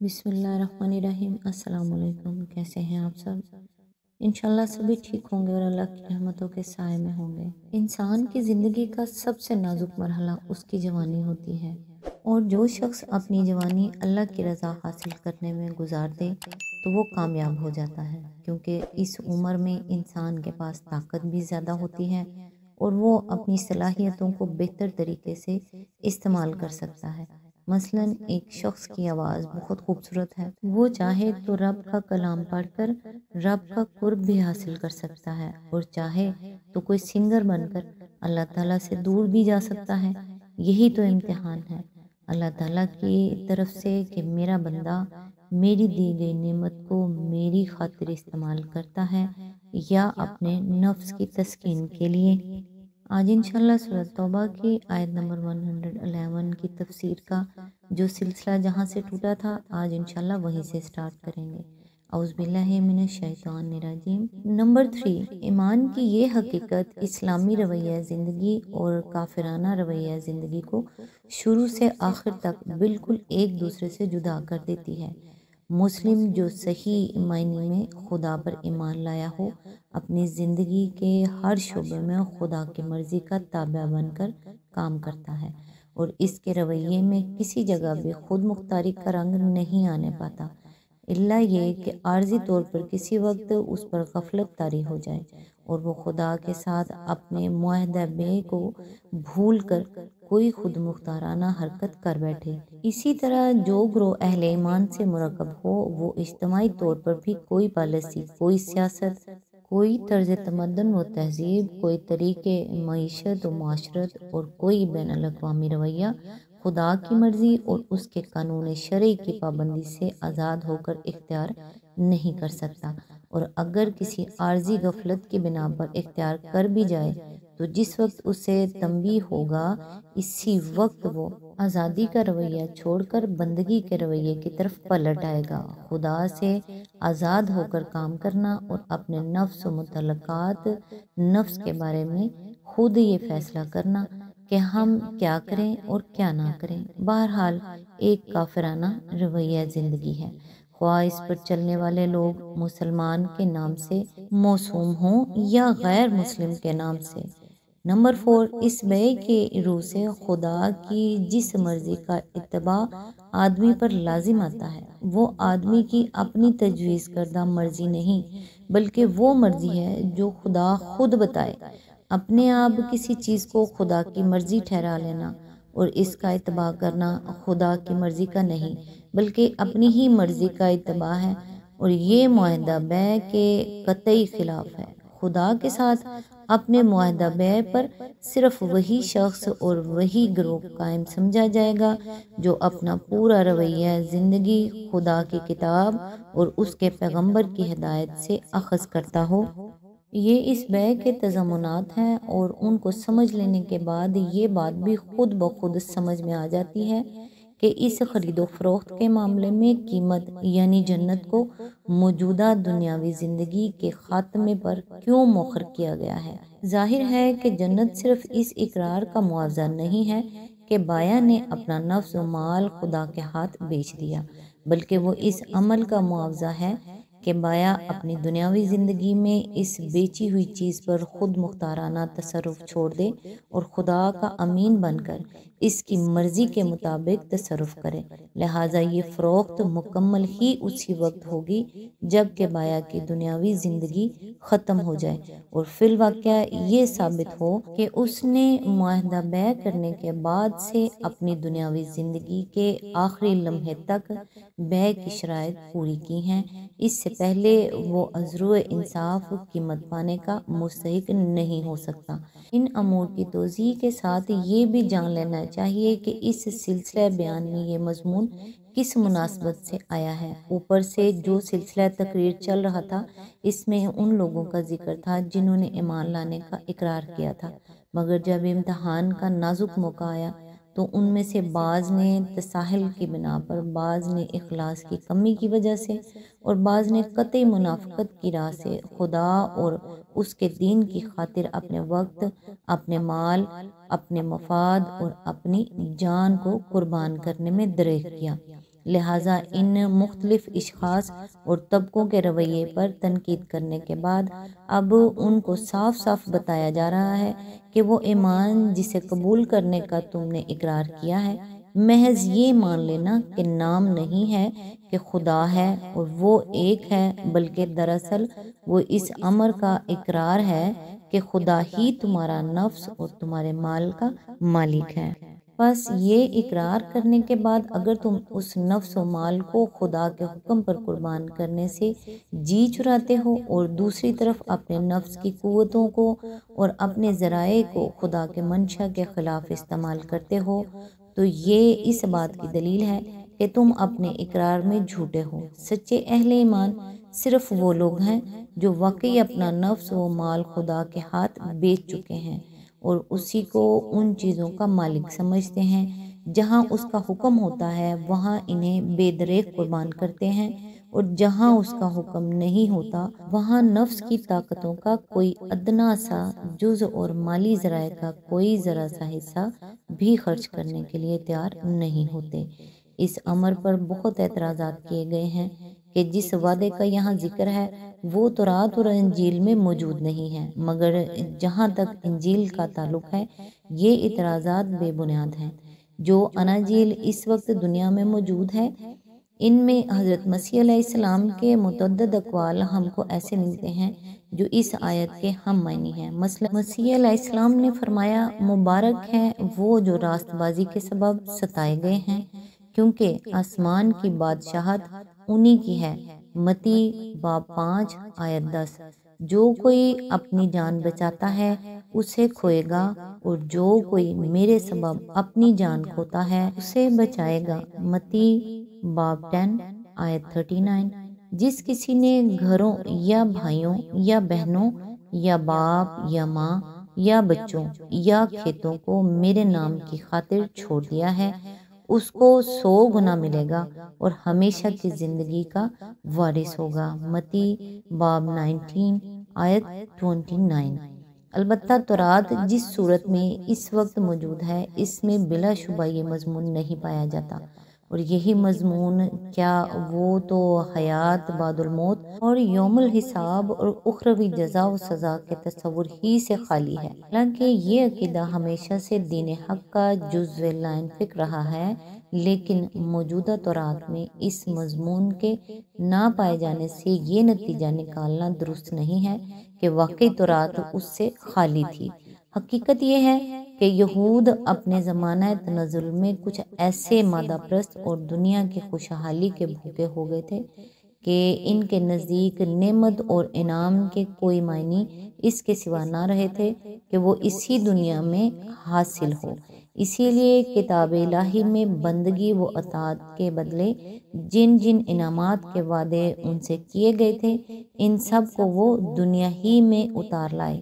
بسم اللہ الرحمن الرحیم۔ السلام علیکم، کیسے ہیں آپ سب؟ انشاءاللہ سبھی ٹھیک ہوں گے اور اللہ کی رحمتوں کے سائے میں ہوں گے۔ انسان کی زندگی کا سب سے نازک مرحلہ اس کی جوانی ہوتی ہے، اور جو شخص اپنی جوانی اللہ کی رضا حاصل کرنے میں گزار دے تو وہ کامیاب ہو جاتا ہے، کیونکہ اس عمر میں انسان کے پاس طاقت بھی زیادہ ہوتی ہے اور وہ اپنی صلاحیتوں کو بہتر طریقے سے استعمال کر سکتا ہے۔ مثلاً ایک شخص کی آواز بہت خوبصورت ہے، وہ چاہے تو رب کا کلام پڑھ کر رب کا قرب بھی حاصل کر سکتا ہے، اور چاہے تو کوئی سنگر بن کر اللہ تعالیٰ سے دور بھی جا سکتا ہے۔ یہی تو امتحان ہے اللہ تعالیٰ کی طرف سے کہ میرا بندہ میری دی گئی نعمت کو میری خاطر استعمال کرتا ہے یا اپنے نفس کی تسکین کے لیے۔ آج انشاءاللہ سورۃ توبہ کی آیت نمبر 111 کی تفسیر کا جو سلسلہ جہاں سے ٹوٹا تھا، آج انشاءاللہ وہیں سے سٹارٹ کریں گے۔ اعوذ باللہ من الشیطان الرجیم۔ نمبر 3، ایمان کی یہ حقیقت اسلامی رویہ زندگی اور کافرانہ رویہ زندگی کو شروع سے آخر تک بالکل ایک دوسرے سے جدا کر دیتی ہے۔ مسلم جو صحیح معنی میں خدا پر ایمان لایا ہو، اپنی زندگی کے ہر شعبے میں خدا کی مرضی کا تابع بن کر کام کرتا ہے، اور اس کے رویے میں کسی جگہ بھی خود مختاری کا رنگ نہیں آنے پاتا، الا یہ کہ عارضی طور پر کسی وقت اس پر غفلت طاری ہو جائے اور وہ خدا کے ساتھ اپنے معاہدہ بے کو بھول کر کوئی خود مختارانہ حرکت کر بیٹھے۔ اسی طرح جو گروہ اہل ایمان سے مرکب ہو، وہ اجتماعی طور پر بھی کوئی پالیسی، کوئی سیاست، کوئی طرز تمدن و تہذیب، کوئی طریقے معیشت و معاشرت اور کوئی بین الاقوامی رویہ خدا کی مرضی اور اس کے قانون شرعی کی پابندی سے آزاد ہو کر اختیار نہیں کر سکتا، اور اگر کسی عارضی غفلت کی بنا پر اختیار کر بھی جائے تو جس وقت اسے تنبیہ ہوگا اسی وقت وہ آزادی کا رویہ چھوڑ کر بندگی کے رویے کی طرف پلٹ آئے گا۔ خدا سے آزاد ہو کر کام کرنا اور اپنے نفس و متعلقات نفس کے بارے میں خود یہ فیصلہ کرنا کہ ہم کیا کریں اور کیا نہ کریں، بہرحال ایک کافرانہ رویہ زندگی ہے، خواہ اس پر چلنے والے لوگ مسلمان کے نام سے موسوم ہوں یا غیر مسلم کے نام سے۔ نمبر 4، اس بیع کی روح سے خدا کی جس مرضی کا اتباع آدمی پر لازم آتا ہے، وہ آدمی کی اپنی تجویز کردہ مرضی نہیں، بلکہ وہ مرضی ہے جو خدا خود بتائے۔ اپنے آپ کسی چیز کو خدا کی مرضی ٹھہرا لینا اور اس کا اتباع کرنا خدا کی مرضی کا نہیں، بلکہ اپنی ہی مرضی کا اتباع ہے، اور یہ معاہدہ بیع کے قطعی خلاف ہے۔ خدا کے ساتھ اپنے معاہدہ بیع پر صرف وہی شخص اور وہی گروہ قائم سمجھا جائے گا جو اپنا پورا رویہ زندگی خدا کی کتاب اور اس کے پیغمبر کی ہدایت سے اخذ کرتا ہو۔ یہ اس بیع کے تضمنات ہیں، اور ان کو سمجھ لینے کے بعد یہ بات بھی خود بخود سمجھ میں آ جاتی ہے کہ اس خرید و فروخت کے معاملے میں قیمت یعنی جنت کو موجودہ دنیاوی زندگی کے خاتمے پر کیوں مؤخر کیا گیا ہے۔ ظاہر ہے کہ جنت صرف اس اقرار کا معاوضہ نہیں ہے کہ بائع نے اپنا نفس و مال خدا کے ہاتھ بیچ دیا، بلکہ وہ اس عمل کا معاوضہ ہے کہ بائع اپنی دنیاوی زندگی میں اس بیچی ہوئی چیز پر خود مختارانہ تصرف چھوڑ دے اور خدا کا امین بن کر اس کی مرضی کے مطابق تصرف کرے۔ لہٰذا یہ فروخت مکمل ہی اسی وقت ہوگی جب کہ بائع کی دنیاوی زندگی ختم ہو جائے اور فی الواقع یہ ثابت ہو کہ اس نے معاہدہ بیع کرنے کے بعد سے اپنی دنیاوی زندگی کے آخری لمحے تک بیع کی شرائط پوری کی ہیں۔ اس سے پہلے وہ عذر انصاف قیمت پانے کا مستحق نہیں ہو سکتا۔ ان امور کی توضیح کے ساتھ یہ بھی جان لینا چاہیے کہ اس سلسلہ بیان میں یہ مضمون کس مناسبت سے آیا ہے۔ اوپر سے جو سلسلہ تقریر چل رہا تھا، اس میں ان لوگوں کا ذکر تھا جنہوں نے ایمان لانے کا اقرار کیا تھا، مگر جب امتحان کا نازک موقع آیا تو ان میں سے بعض نے تساہل کی بنا پر، بعض نے اخلاص کی کمی کی وجہ سے اور بعض نے قطعی منافقت کی راہ سے خدا اور اس کے دین کی خاطر اپنے وقت، اپنے مال، اپنے مفاد اور اپنی جان کو قربان کرنے میں دریغ کیا۔ لہٰذا ان مختلف اشخاص اور طبقوں کے رویے پر تنقید کرنے کے بعد اب ان کو صاف صاف بتایا جا رہا ہے کہ وہ ایمان جسے قبول کرنے کا تم نے اقرار کیا ہے، محض یہ مان لینا کہ نام نہیں ہے کہ خدا ہے اور وہ ایک ہے، بلکہ دراصل وہ اس امر کا اقرار ہے کہ خدا ہی تمہارا نفس اور تمہارے مال کا مالک ہے۔ بس یہ اقرار کرنے کے بعد اگر تم اس نفس و مال کو خدا کے حکم پر قربان کرنے سے جی چراتے ہو اور دوسری طرف اپنے نفس کی قوتوں کو اور اپنے ذرائع کو خدا کے منشا کے خلاف استعمال کرتے ہو، تو یہ اس بات کی دلیل ہے کہ تم اپنے اقرار میں جھوٹے ہو۔ سچے اہل ایمان صرف وہ لوگ ہیں جو واقعی اپنا نفس و مال خدا کے ہاتھ بیچ چکے ہیں اور اسی کو ان چیزوں کا مالک سمجھتے ہیں۔ جہاں اس کا حکم ہوتا ہے وہاں انہیں بے دریغ قربان کرتے ہیں، اور جہاں اس کا حکم نہیں ہوتا وہاں نفس کی طاقتوں کا کوئی ادنا سا جز اور مالی ذرائع کا کوئی ذرا سا حصہ بھی خرچ کرنے کے لیے تیار نہیں ہوتے۔ اس امر پر بہت اعتراضات کیے گئے ہیں کہ جس وعدے کا یہاں ذکر ہے وہ تورات اور انجیل میں موجود نہیں ہے، مگر جہاں تک انجیل کا تعلق ہے یہ اعتراضات بے بنیاد ہیں۔ جو اناجیل اس وقت دنیا میں موجود ہے ان میں حضرت مسیح علیہ السلام کے متعدد اقوال ہم کو ایسے ملتے ہیں جو اس آیت کے ہم معنی ہیں۔ مثلا مسیح علیہ السلام نے فرمایا، مبارک ہیں وہ جو راست بازی کے سبب ستائے گئے ہیں، کیونکہ آسمان کی بادشاہت انہی کی ہے۔ متی باب 5 آیت 10۔ جو کوئی اپنی جان بچاتا ہے اسے کھوئے گا، اور جو کوئی میرے سبب اپنی جان کھوتا ہے اسے بچائے گا۔ متی باب 10 آیت 39۔ جس کسی نے گھروں یا بھائیوں یا بہنوں یا باپ یا ماں یا بچوں یا کھیتوں کو میرے نام کی خاطر چھوڑ دیا ہے، اس کو 100 گنا ملے گا اور ہمیشہ کی زندگی کا وارث ہوگا۔ متی باب 19 آیت 29۔ البتہ تورات جس صورت میں اس وقت موجود ہے اس میں بلا شبہ یہ مضمون نہیں پایا جاتا، اور یہی مضمون کیا وہ تو حیات بعد الموت اور یوم الحساب اور اخروی جزا و سزا کے تصور ہی سے خالی ہے۔ حالانکہ یہ عقیدہ ہمیشہ سے دین حق کا جزو لائن فکر رہا ہے، لیکن موجودہ تورات میں اس مضمون کے نہ پائے جانے سے یہ نتیجہ نکالنا درست نہیں ہے کہ واقعی تورات اس سے خالی تھی۔ حقیقت یہ ہے کہ یہود اپنے زمانہ تنزل میں کچھ ایسے مادہ پرست اور دنیا کی خوشحالی کے بھوکے ہو گئے تھے کہ ان کے نزدیک نعمت اور انعام کے کوئی معنی اس کے سوا نہ رہے تھے کہ وہ اسی دنیا میں حاصل ہو۔ اسی لیے کتاب الہی میں بندگی و اطاعت کے بدلے جن جن انعامات کے وعدے ان سے کیے گئے تھے ان سب کو وہ دنیا ہی میں اتار لائے،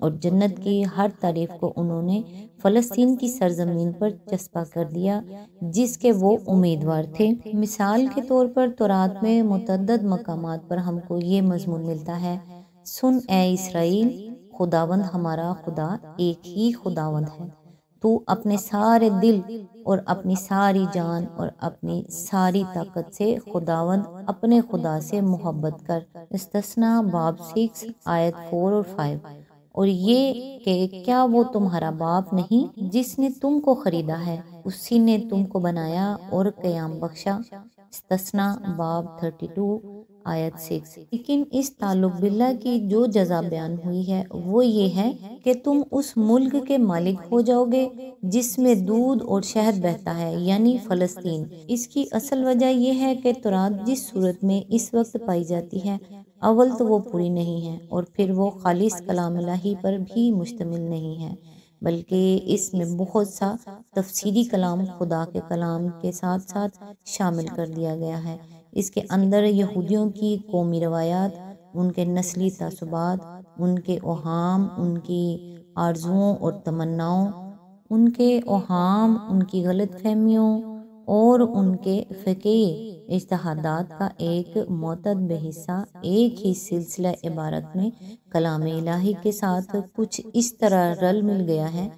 اور جنت کی ہر تعریف کو انہوں نے فلسطین کی سرزمین پر چسپاں کر دیا جس کے وہ امیدوار تھے۔ مثال کے طور پر تورات میں متعدد مقامات پر ہم کو یہ مضمون ملتا ہے، سن اے اسرائیل، خداوند ہمارا خدا ایک ہی خداوند ہے، تو اپنے سارے دل اور اپنی ساری جان اور اپنی ساری طاقت سے خداوند اپنے خدا سے محبت کر۔ استثناء باب 6 آیت 4 اور 5۔ اور یہ کہ کیا وہ تمہارا باپ نہیں جس نے تم کو خریدا ہے، اسی نے تم کو بنایا اور قیام بخشا۔ استثناء باب 32 آیت 6۔ لیکن اس تعلق باللہ کی جو جزا بیان ہوئی ہے وہ یہ ہے کہ تم اس ملک کے مالک ہو جاؤ گے جس میں دودھ اور شہد بہتا ہے، یعنی فلسطین۔ اس کی اصل وجہ یہ ہے کہ تورات جس صورت میں اس وقت پائی جاتی ہے، اول تو وہ پوری نہیں ہے، اور پھر وہ خالص کلام الہی پر بھی مشتمل نہیں ہے، بلکہ اس میں بہت سا تفسیری کلام خدا کے کلام کے ساتھ ساتھ شامل کر دیا گیا ہے۔ اس کے اندر یہودیوں کی قومی روایات، ان کے نسلی تعصبات، ان کے اوہام، ان کی آرزوؤں اور تمناؤں، ان کے اوہام، ان کی غلط فہمیوں اور ان کے فقہی اجتہادات کا ایک معتبر حصہ ایک ہی سلسلہ عبارت میں کلام الہی کے ساتھ کچھ اس طرح رل مل گیا ہے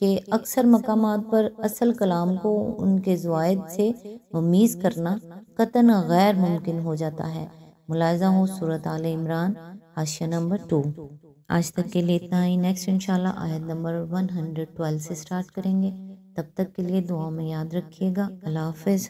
کہ اکثر مقامات پر اصل کلام کو ان کے زوائد سے ممیز کرنا قطعاً غیر ممکن ہو جاتا ہے۔ ملاحظہ ہو سورۃ آل عمران حاشیہ نمبر 2۔ آج تک کے لیے اتنا ہی، نیکسٹ انشاءاللہ آیت نمبر 112 سے سٹارٹ کریں گے۔ تب تک کے لیے دعا میں یاد رکھیے گا۔ اللہ حافظ۔